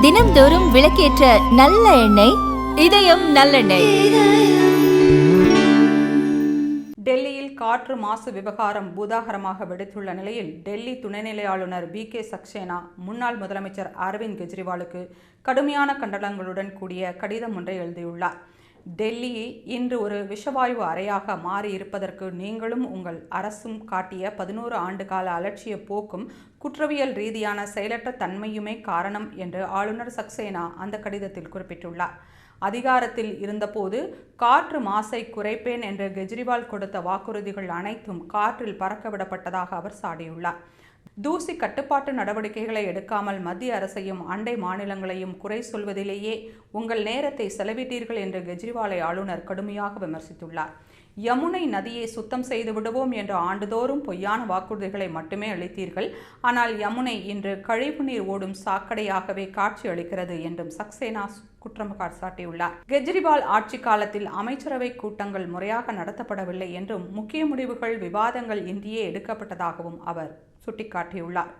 தினம்தோறும் விளக்கேற்ற நல்ல எண்ணெய் இதயம் நல்லெண்ணெய். டெல்லியில் காற்று மாசு விவகாரம் பூதாகரமாக வெடித்துள்ள நிலையில் டெல்லி துணைநிலை ஆளுநர் BK சக்சேனா முன்னாள் முதலமைச்சர் அரவிந்த் கெஜ்ரிவாலுக்கு கடுமையான கண்டனங்களுடன் கூடிய கடிதம் ஒன்றை எழுதியுள்ளார். டெல்லி இன்று ஒரு விஷவாயு அறையாக மாறியிருப்பதற்கு நீங்களும் உங்கள் அரசும் காட்டிய 11 ஆண்டு கால அலட்சிய போக்கும் குற்றவியல் ரீதியான செயலற்ற தன்மையுமே காரணம் என்று ஆளுநர் சக்சேனா அந்த கடிதத்தில் குறிப்பிட்டுள்ளார். அதிகாரத்தில் இருந்தபோது காற்று மாசை குறைப்பேன் என்று கெஜ்ரிவால் கொடுத்த வாக்குறுதிகள் அனைத்தும் காற்றில் பறக்கவிடப்பட்டதாக அவர் சாடியுள்ளார். தூசி கட்டுப்பாட்டு நடவடிக்கைகளை எடுக்காமல் மத்திய அரசையும் அண்டை மாநிலங்களையும் குறை சொல்வதிலேயே உங்கள் நேரத்தை செலவிட்டீர்கள் என்று கெஜ்ரிவாலை ஆளுநர் கடுமையாக விமர்சித்துள்ளார். யமுனை நதியை சுத்தம் செய்து விடுவோம் என்ற ஆண்டுதோறும் பொய்யான வாக்குறுதிகளை மட்டுமே அளித்தீர்கள். ஆனால் யமுனை இன்று கழிவுநீர் ஓடும் சாக்கடையாகவே காட்சி அளிக்கிறது என்றும் சக்சேனா குற்றம் சாட்டியுள்ளார். கெஜ்ரிவால் ஆட்சி காலத்தில் அமைச்சரவை கூட்டங்கள் முறையாக நடத்தப்படவில்லை என்றும் முக்கிய முடிவுகள் விவாதங்கள் இன்றியே எடுக்கப்பட்டதாகவும் அவர் சுட்டிக்காட்டியுள்ளார்.